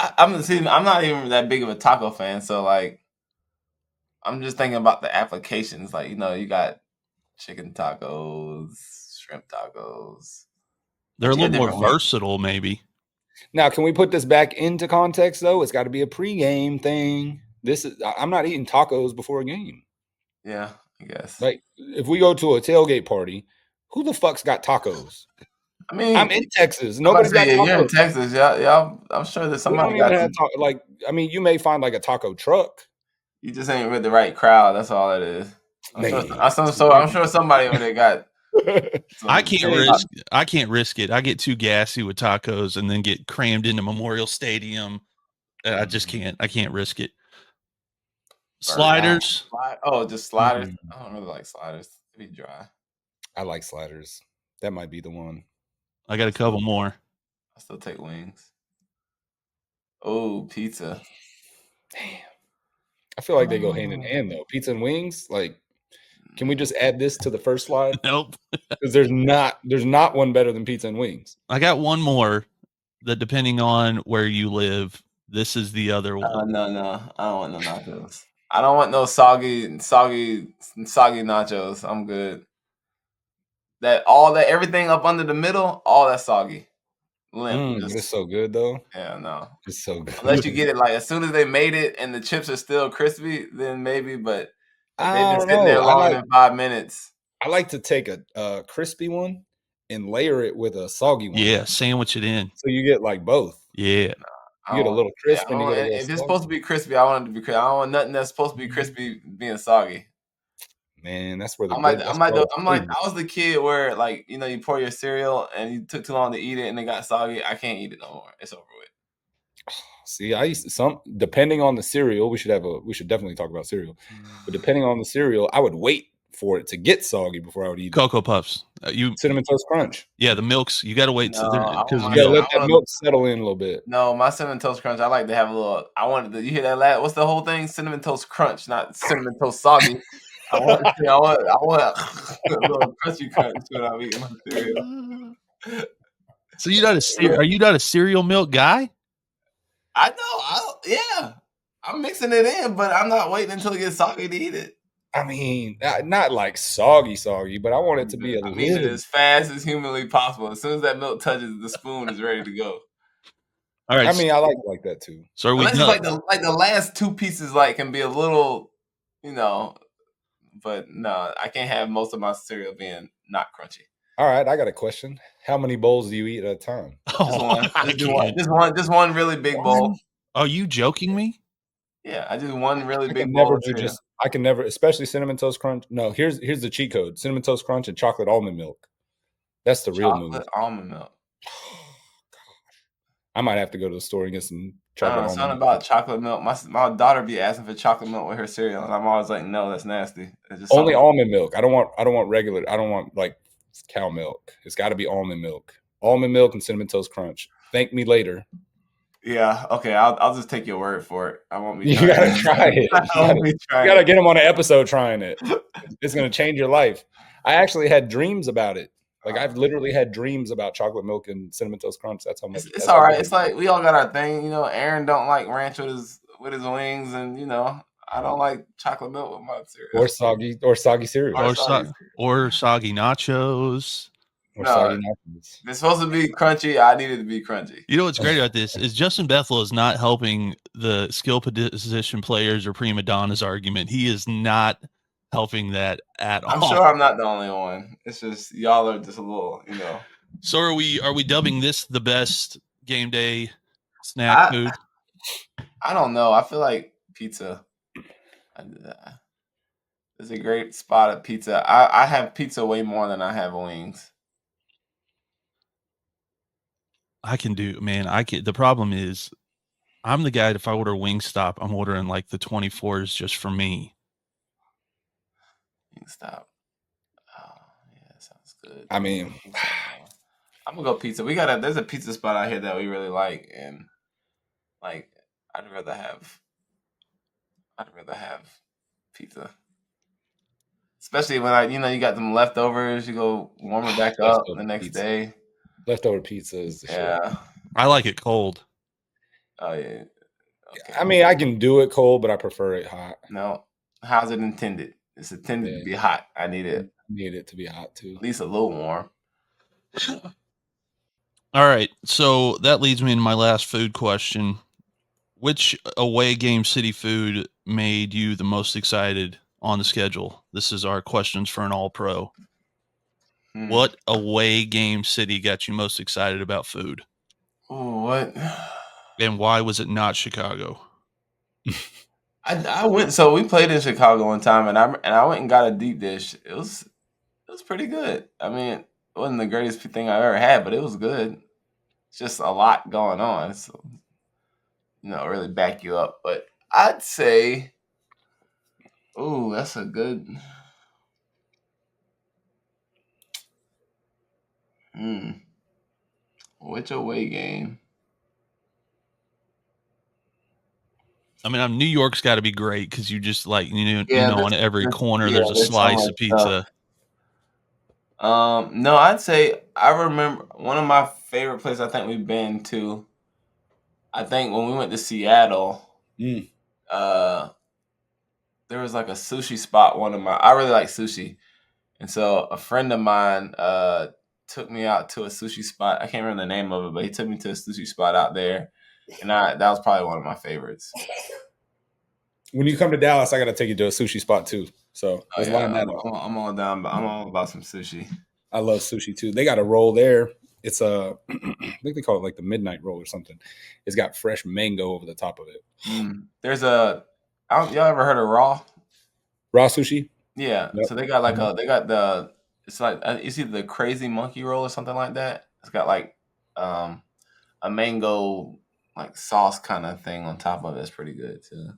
even that big of a taco fan, so like I'm just thinking about the applications. Like, you got chicken tacos, shrimp tacos. They're a You got little more different wings. versatile, maybe. Now, can we put this back into context though? It's got to be a pregame thing. I'm not eating tacos before a game. Yeah, I guess. Like if we go to a tailgate party, who the fuck's got tacos? I mean, I'm in Texas. I'm about Nobody's to say, got tacos. You're in Texas, yeah. I'm sure that We somebody don't got even some. have you may find like a taco truck. You just ain't with the right crowd. That's all it is. I'm sure somebody over there got. I can't risk it. I get too gassy with tacos and then get crammed into Memorial Stadium. I just can't. I can't risk it. Sliders. Just sliders. I don't really like sliders. It'd be dry. I like sliders. That might be the one. I got a couple more. I still take wings. Oh, pizza. Damn. I feel like they go hand in hand though. Pizza and wings. Like, can we just add this to the first slide? Nope. Because there's not one better than pizza and wings. I got one more that, depending on where you live, this is the other one. No. I don't want no nachos. I don't want no soggy nachos. I'm good. Everything up under the middle, all that soggy. Limp. It's so good though. Yeah, no. It's so good. Unless you get it like as soon as they made it and the chips are still crispy, then maybe. But if they've been sitting there longer than 5 minutes. I like to take a crispy one and layer it with a soggy one. Yeah, sandwich it in. So you get like both. Yeah. You get a little crisp and you get a little if it's soggy. supposed to be crispy, I want it to be crispy. I don't want nothing that's supposed to be crispy being soggy. Man, that's where I was the kid where like you pour your cereal and you took too long to eat it and it got soggy. I can't eat it no more. It's over with. See, I used to depending on the cereal, we should definitely talk about cereal. But depending on the cereal, I would wait for it to get soggy before I would eat Cocoa Puffs. Cinnamon Toast Crunch. Yeah, the milks. You got to wait because you got to let that milk settle in a little bit. No, my Cinnamon Toast Crunch. I like to have a little. You hear that? What's the whole thing? Cinnamon Toast Crunch, not Cinnamon Toast Soggy. I want a little crunchy crunch when I'm eating my cereal. So are you not a cereal milk guy? I know. Yeah, I'm mixing it in, but I'm not waiting until it gets soggy to eat it. I mean, not like soggy, but I want it to be it as fast as humanly possible. As soon as that milk touches the spoon, is ready to go. All right. I mean, I like that too. So are we done? Like the last two pieces, can be a little, but no, I can't have most of my cereal being not crunchy. All right, I got a question. How many bowls do you eat at a time? Just one really big bowl. Are you joking me? Yeah, I just one really big bowl. I can never, especially Cinnamon Toast Crunch. No, here's the cheat code: Cinnamon Toast Crunch and chocolate almond milk. That's the real move. Chocolate almond milk. I might have to go to the store and get some chocolate almond milk. Something about chocolate milk. My daughter be asking for chocolate milk with her cereal, and I'm always like, no, that's nasty. It's just only almond milk. I don't want regular. I don't want like cow milk. It's got to be almond milk. Almond milk and Cinnamon Toast Crunch. Thank me later. Yeah, okay. I'll just take your word for it. I won't be. You gotta try it. You gotta get them on an episode trying it. It's gonna change your life. I actually had dreams about it. Like I've literally had dreams about chocolate milk and Cinnamon Toast Crunch. That's how much. It's all right. It's like we all got our thing. Aaron don't like ranch with his wings, and I don't like chocolate milk with my cereal. Or soggy cereal. Or soggy nachos. Or No, soggy napkins. it's supposed to be crunchy. I need it to be crunchy. You know what's great about this is Justin Bethel is not helping the skill position players or prima donnas argument. He is not helping that at all. I'm sure I'm not the only one. It's just y'all are just a little, So are we dubbing this the best game day snack food? I don't know. I feel like pizza. There's a great spot at pizza. I have pizza way more than I have wings. I can do, man. The problem is, I'm the guy. If I order Wingstop, I'm ordering like the 24s just for me. Wingstop. Oh, yeah, that sounds good. I mean, I'm gonna go pizza. There's a pizza spot out here that we really like, and like I'd rather have pizza. Especially when you got them leftovers, you go warm it back up the next day. Leftover pizza is the shit. I like it cold. Oh yeah. Okay. I mean, I can do it cold, but I prefer it hot. No. How's it intended? It's intended to be hot. I need it. Need it to be hot too. At least a little warm. All right. So that leads me into my last food question. Which away game city food made you the most excited on the schedule? This is our questions for an all-pro. What away game city got you most excited about food? Oh, what? And why was it not Chicago? I went. So we played in Chicago one time, and I went and got a deep dish. It was pretty good. I mean, it wasn't the greatest thing I've ever had, but it was good. It's just a lot going on, so really back you up. But I'd say, oh, that's a good. Which away game? I mean, New York's got to be great because you just on every corner there's a slice of pizza. No, I'd say I remember one of my favorite places I think we've been to. I think when we went to Seattle, there was like a sushi spot. I really like sushi, and so a friend of mine took me out to a sushi spot. I can't remember the name of it, but he took me to a sushi spot out there, and that was probably one of my favorites. When you come to Dallas, I got to take you to a sushi spot too. So I'm all down, but I'm all about some sushi. I love sushi too. They got a roll there. It's I think they call it like the midnight roll or something. It's got fresh mango over the top of it. There's y'all ever heard of raw sushi? Yeah. Yep. So they got it's like you see the crazy monkey roll or something like that. It's got like a mango like sauce kind of thing on top of it. It's pretty good too.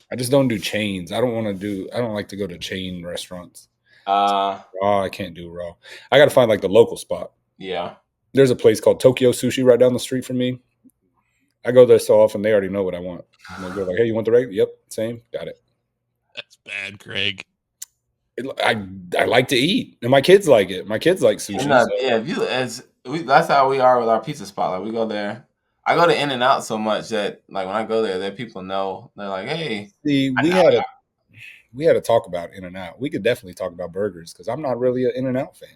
I just don't do chains. I don't like to go to chain restaurants. Raw, I can't do raw. I got to find like the local spot. Yeah. There's a place called Tokyo Sushi right down the street from me. I go there so often, they already know what I want. And they'll go like, hey, you want the regular? Yep, same. Got it. That's bad, Craig. I like to eat, and my kids like it. My kids like sushi. That's how we are with our pizza spot. Like we go there. I go to In-N-Out so much that like when I go there, people know. They're like, "Hey." See, we had to talk about In-N-Out. We could definitely talk about burgers because I'm not really an In-N-Out fan.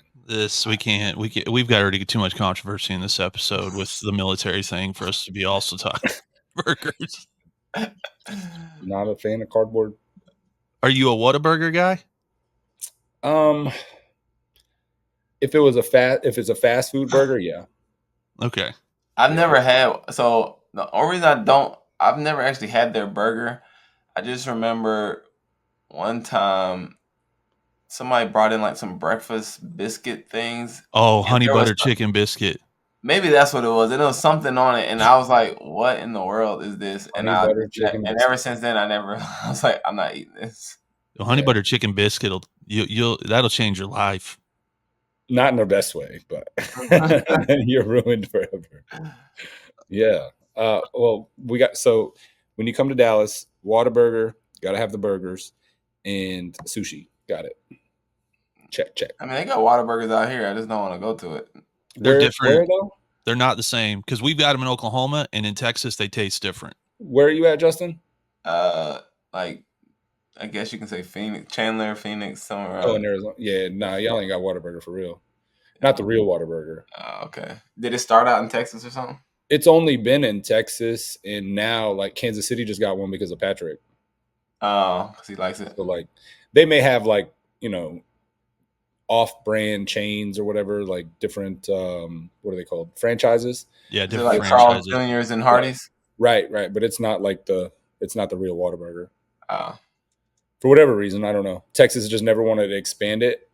We've got already too much controversy in this episode with the military thing for us to be also talking burgers. Not a fan of cardboard. Are you a Whataburger guy? If it's a fast food burger, yeah. Okay. I've never had. So the only reason I've never actually had their burger. I just remember one time somebody brought in like some breakfast biscuit things. Oh, honey butter chicken biscuit. Maybe that's what it was. And there was something on it, and I was like, "What in the world is this?" And ever since then, I was like, "I'm not eating this." The honey butter chicken biscuit that'll change your life. Not in the best way, but you're ruined forever. Yeah. Well, so when you come to Dallas, Whataburger, got to have the burgers, and sushi. Got it. Check. I mean, they got Whataburgers out here. I just don't want to go to it. They're different. Where, though? They're not the same because we've got them in Oklahoma, and in Texas they taste different. Where are you at, Justin? Like I guess you can say Phoenix, Chandler, Phoenix, somewhere. Oh, in Arizona. Yeah, nah, y'all ain't got Whataburger for real. not the real Whataburger. Okay. Did it start out in Texas or something? It's only been in Texas, and now like Kansas City just got one because of Patrick. Oh, because he likes it. So like they may have like, you know, off-brand chains or whatever, like different what are they called? Franchises. Yeah, Is it different like Carl franchises. Jr.'s and Hardee's? Right, but it's not like it's not the real Whataburger. Oh. For whatever reason, I don't know. Texas just never wanted to expand it.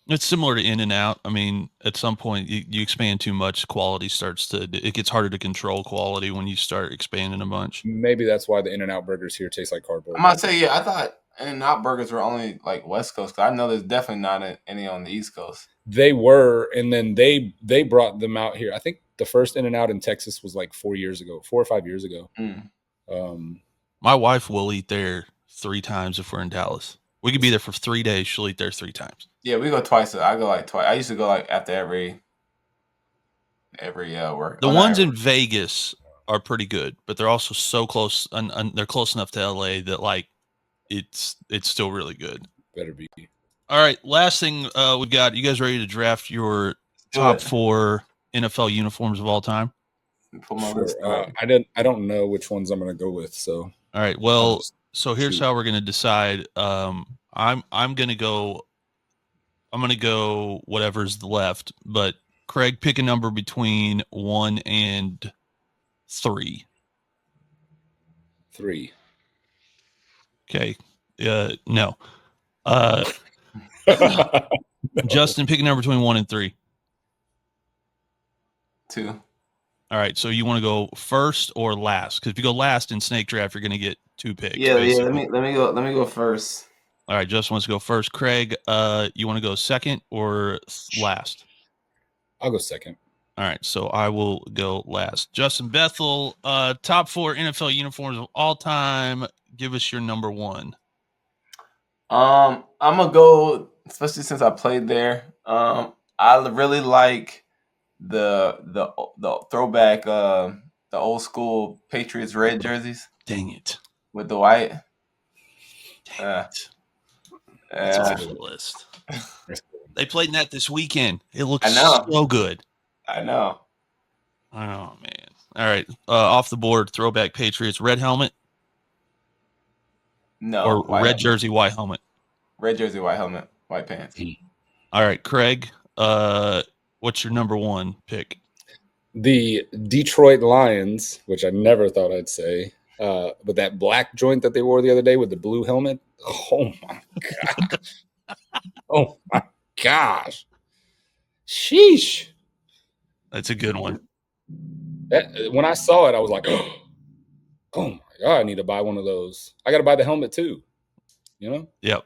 It's similar to In-N-Out. I mean, at some point, you expand too much, quality starts to. It gets harder to control quality when you start expanding a bunch. Maybe that's why the In-N-Out burgers here taste like cardboard. I'm about to say, yeah, I thought In-N-Out burgers were only like West Coast. Cause I know there's definitely not any on the East Coast. They were, and then they brought them out here. I think the first In-N-Out in Texas was like 4 or 5 years ago. Mm. My wife will eat there 3 times if we're in Dallas. We could be there for 3 days. She'll eat there 3 times. Yeah, we go twice. I go like twice. I used to go like after every work. The ones in Vegas are pretty good, but they're also so close, and they're close enough to LA that like it's still really good. Better be. All right, last thing we got. You guys ready to draft your top 4 NFL uniforms of all time? Sure. I don't know which ones I'm going to go with. So all right. Well, so here's how we're going to decide. I'm going to go. I'm going to go whatever's left, but Craig, pick a number between 1 and 3. 3. Okay. No. Justin, pick a number between 1 and 3. 2. All right. So you want to go first or last? Because if you go last in snake draft, you're going to get 2 picks. Yeah. Let me go first. All right. Justin wants to go first. Craig, you want to go second or last? I'll go second. All right. So I will go last. Justin Bethel, top 4 NFL uniforms of all time. Give us your number 1. I'm gonna go, especially since I played there. I really like the throwback, the old school Patriots red jerseys. Dang it! With the white. Dang it! That's off the list. They played in that this weekend. It looks so good. I know. Oh man! All right, off the board. Throwback Patriots red helmet. No. Or red jersey, white helmet. Red jersey, white helmet, white pants. All right, Craig. What's your number 1 pick? The Detroit Lions, which I never thought I'd say, but that black joint that they wore the other day with the blue helmet. Oh my gosh! Oh my gosh! Sheesh! That's a good one. When I saw it, I was like, oh my God, I need to buy one of those. I got to buy the helmet too. You know? Yep.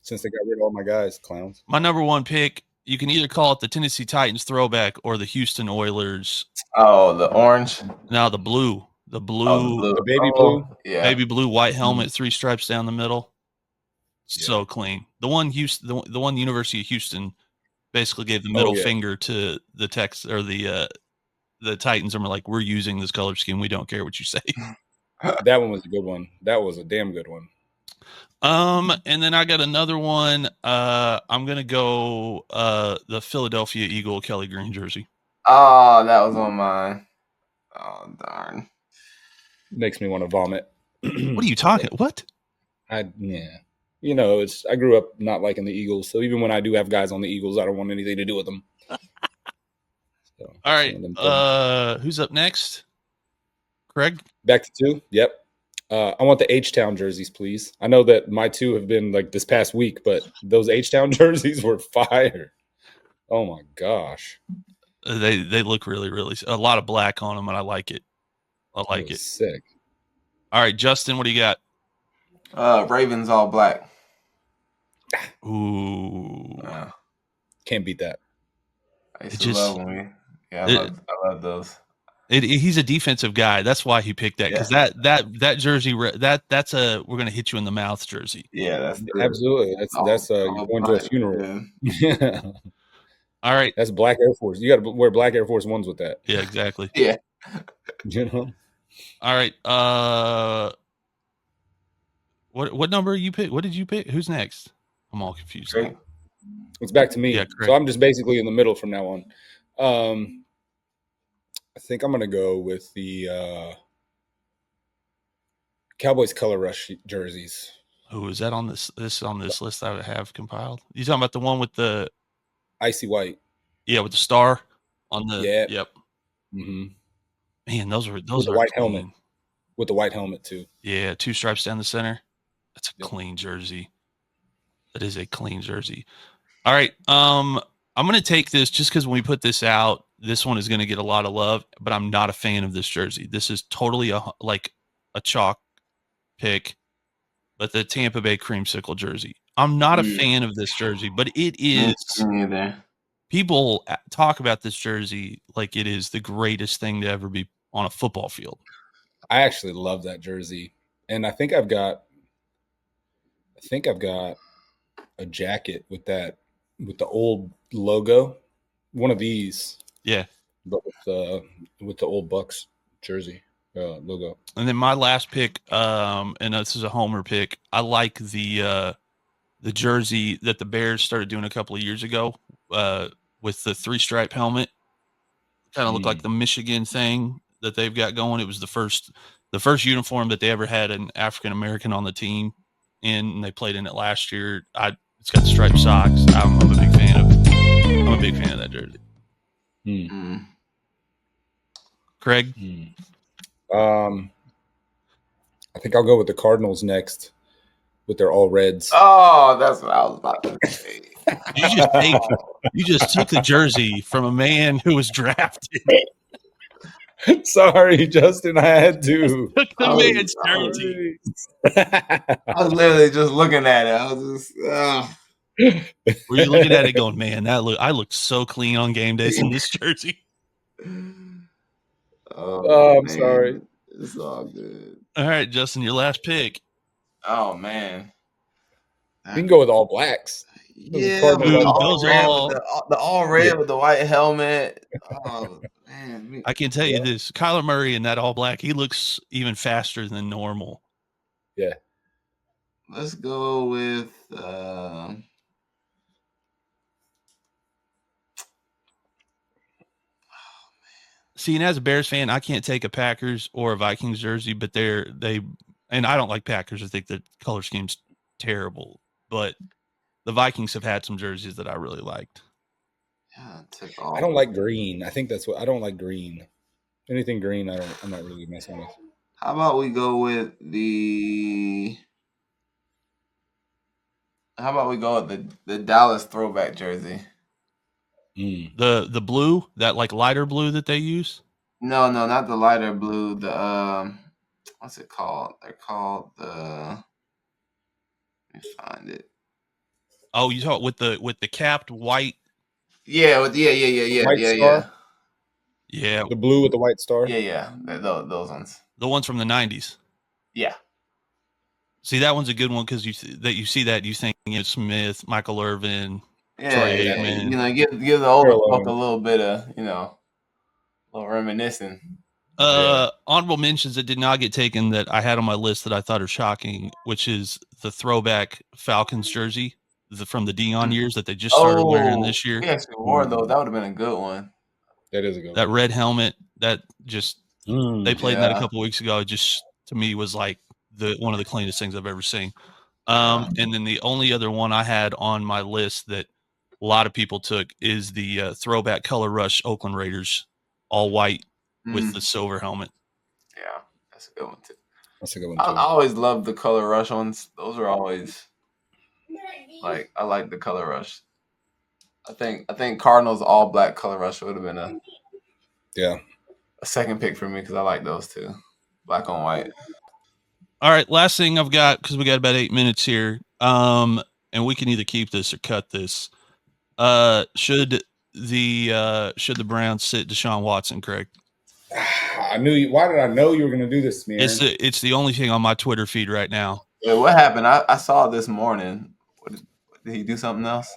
Since they got rid of all my guys, clowns. My number 1 pick, you can either call it the Tennessee Titans throwback or the Houston Oilers. Oh, the orange? No, the blue. The blue. Oh, the baby blue? Yeah. Baby blue, white helmet, 3 stripes down the middle. So clean. The one University of Houston basically gave the middle finger to the Tex or the Titans, and we're like, we're using this color scheme. We don't care what you say. That one was a good one. That was a damn good one. And then I got another one. I'm gonna go the Philadelphia Eagle Kelly Green jersey. Oh, that was on mine. Oh darn. Makes me want to vomit. What are you talking? What? Yeah. You know, I grew up not liking the Eagles, so even when I do have guys on the Eagles, I don't want anything to do with them. So, all right. Who's up next? Craig? Back to 2. Yep. I want the H-Town jerseys, please. I know that my 2 have been like this past week, but those H-Town jerseys were fire. Oh my gosh. They look really, really a lot of black on them, and I like it. I like it. Sick. All right, Justin, what do you got? Ravens all black. Ooh. Can't beat that. I used to love when I love those. He's a defensive guy. That's why he picked that, because that jersey that's a we're gonna hit you in the mouth jersey. Yeah, that's absolutely. That's you're going to a funeral. Yeah. All right. That's black Air Force. You got to wear black Air Force Ones with that. Yeah, exactly. Yeah. You know. All right. What number you pick? What did you pick? Who's next? I'm all confused. It's back to me. Yeah, So correct. I'm just basically in the middle from now on. I think I'm going to go with the Cowboys Color Rush jerseys. Who is that on this list I would have compiled? You talking about the one with the Icy white. with the star on the Yep. Mm-hmm. Man, those With are the white clean. helmet. With the white helmet too. Yeah, 2 stripes down the center. That's a Yep. clean jersey. That is a clean jersey. All right. I'm going to take this just because when we put this out, this one is going to get a lot of love, but I'm not a fan of this jersey. This is totally a chalk pick, but the Tampa Bay creamsicle jersey. I'm not a fan of this jersey, but it is. People talk about this jersey like it is the greatest thing to ever be on a football field. I actually love that jersey, and I think I've got a jacket with the old logo, one of these. Yeah, but with the old Bucks jersey logo. And then my last pick, and this is a homer pick. I like the jersey that the Bears started doing a couple of years ago with the 3-stripe helmet. Kind of looked like the Michigan thing that they've got going. It was the first uniform that they ever had an African American on the team, and they played in it last year. It's got striped socks. I'm a big fan of that jersey. Craig? I think I'll go with the Cardinals next with their all reds. Oh, that's what I was about to say. You just took the jersey from a man who was drafted. Sorry, Justin, I had to. Took the man's jersey. I was literally just looking at it. I was just Were you looking at it going, man, I looked so clean on game days in this jersey. I'm sorry. It's all good. All right, Justin, your last pick. Oh man. You can go with all blacks. Yeah, the all red with the white helmet. Oh man. I can tell you this. Kyler Murray in that all black, he looks even faster than normal. Yeah. Let's go with See, and as a Bears fan, I can't take a Packers or a Vikings jersey, but and I don't like Packers. I think the color scheme's terrible, but the Vikings have had some jerseys that I really liked. Yeah, I don't like green. I think that's what I don't like green. Anything green, I'm not really messing with. How about we go with the Dallas throwback jersey? The blue, that like lighter blue that they use? No, not the lighter blue. The what's it called? They're called the. Let me find it. Oh, you talk with the capped white. Yeah, White yeah. star? Yeah, the blue with the white star. Yeah, those ones. The ones from the 90s. Yeah. See, that one's a good one because you see that you think Smith, Michael Irvin, Troy Yeah. Aikman. Give the older folk a little bit of a little reminiscing. Honorable mentions that did not get taken that I had on my list that I thought are shocking, which is the throwback Falcons jersey from the Deion years that they just started wearing this year. We actually wore those. That would have been a good one. That is a good one. That red helmet that just they played in that a couple weeks ago. It just to me was like one of the cleanest things I've ever seen. And then the only other one I had on my list that a lot of people took is the throwback Color Rush Oakland Raiders, all white with the silver helmet. Yeah, that's a good one too. That's a good one I too. always loved the Color Rush ones. Those are always I like the Color Rush. I think Cardinals all black Color Rush would have been a second pick for me because I like those too, black on white. All right, last thing I've got because we got about 8 minutes here, and we can either keep this or cut this. Should the Browns sit Deshaun Watson, Craig? I knew you. Why did I know you were going to do this to me, Aaron? It's the only thing on my Twitter feed right now. Yeah, what happened? I saw it this morning. Did he do something else?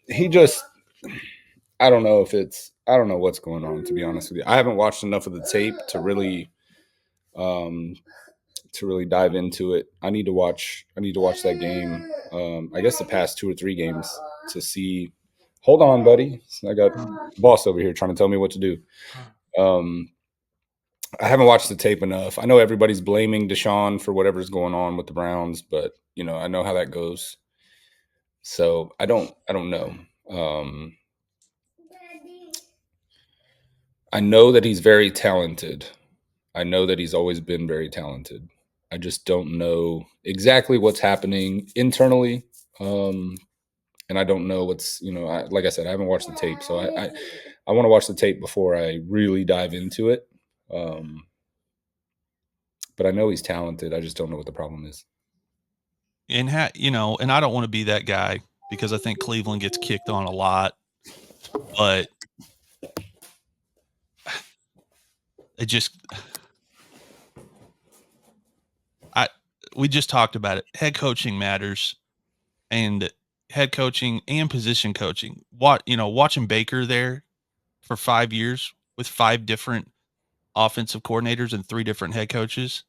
He just I don't know what's going on, to be honest with you. I haven't watched enough of the tape to really dive into it. I need to watch that game. I guess the past 2 or 3 games to see. Hold on, buddy. I got boss over here trying to tell me what to do. I haven't watched the tape enough. I know everybody's blaming Deshaun for whatever's going on with the Browns, but I know how that goes. So I don't know. I know that he's very talented. I know that he's always been very talented. I just don't know exactly what's happening internally. And I don't know what's, like I said, I haven't watched the tape. So I want to watch the tape before I really dive into it. But I know he's talented. I just don't know what the problem is. And and I don't want to be that guy because I think Cleveland gets kicked on a lot, but we just talked about it. Head coaching matters, and head coaching and position coaching. Watching Baker there for 5 years with 5 different offensive coordinators and 3 different head coaches.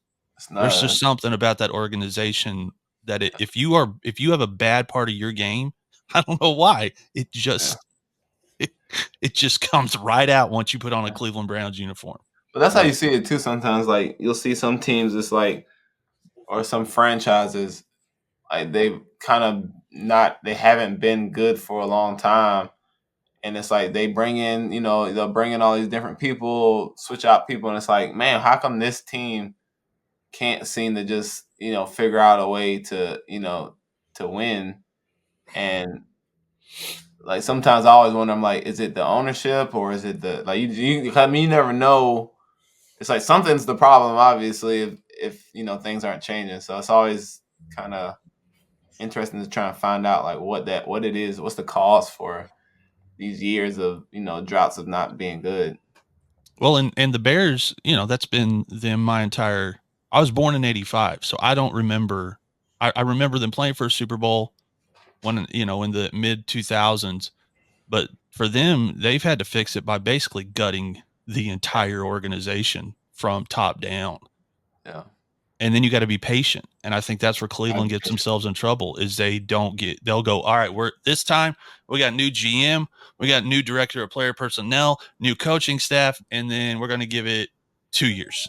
There's just something about that organization that if you have a bad part of your game, I don't know why, it just comes right out once you put on a Cleveland Browns uniform. But that's how you see it too. Sometimes, like you'll see some teams, it's like, or some franchises, like they haven't been good for a long time, and it's like they bring in, they'll bring in all these different people, switch out people, and it's like, man, how come this team can't seem to just figure out a way to to win? And like sometimes I always wonder, I'm like, is it the ownership or is it the you never know. It's like something's the problem, obviously, if things aren't changing. So it's always kind of interesting to try and find out like what it is, what's the cause for these years of droughts of not being good. Well, and the Bears, that's been them my entire. I was born in '85, so I don't remember. I remember them playing for a Super Bowl when in the mid 2000s, but for them, they've had to fix it by basically gutting the entire organization from top down. Yeah. And then you got to be patient. And I think that's where Cleveland gets themselves in trouble is they'll go, all right, this time we got new GM, we got new director of player personnel, new coaching staff, and then we're going to give it 2 years.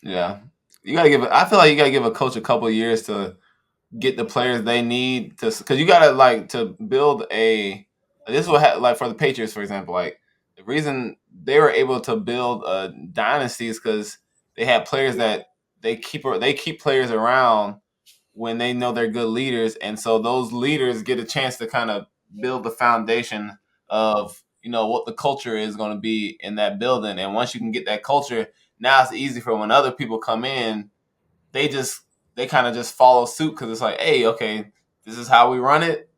Yeah. I feel like you got to give a coach a couple of years to get the players they need because you got to like to build this is what like for the Patriots, for example, like the reason they were able to build a dynasty is because they had players that they keep players around when they know they're good leaders, and so those leaders get a chance to kind of build the foundation of what the culture is going to be in that building. And once you can get that culture, now it's easy for when other people come in, they kind of just follow suit because it's like, hey, okay, this is how we run it.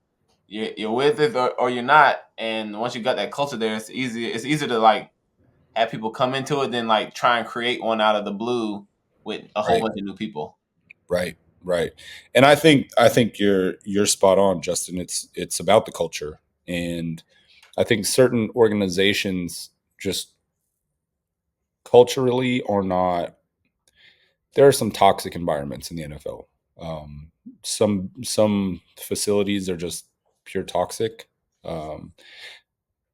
You're with it or you're not. And once you got that culture there, it's easier to like have people come into it than like try and create one out of the blue with a whole bunch of new people. Right. And I think you're spot on, Justin. It's about the culture. And I think certain organizations just culturally are not. There are some toxic environments in the NFL. Some facilities are just pure toxic. I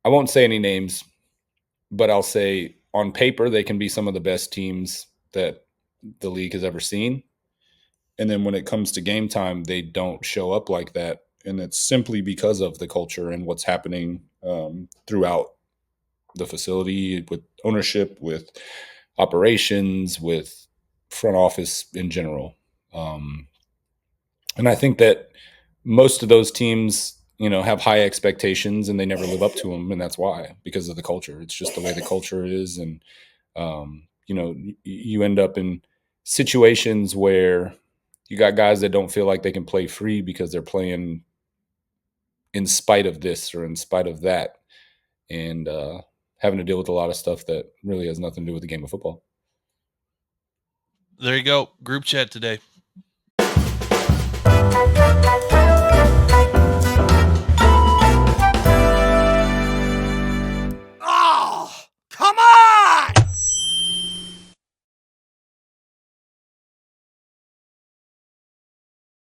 won't say any names, but I'll say on paper they can be some of the best teams that the league has ever seen. And then when it comes to game time, they don't show up like that. And it's simply because of the culture and what's happening throughout the facility with ownership, with operations, with front office in general. And I think that most of those teams, have high expectations and they never live up to them. And that's why, because of the culture. It's just the way the culture is. And, you end up in situations where you got guys that don't feel like they can play free because they're playing in spite of this or in spite of that. And having to deal with a lot of stuff that really has nothing to do with the game of football. There you go. Group chat today.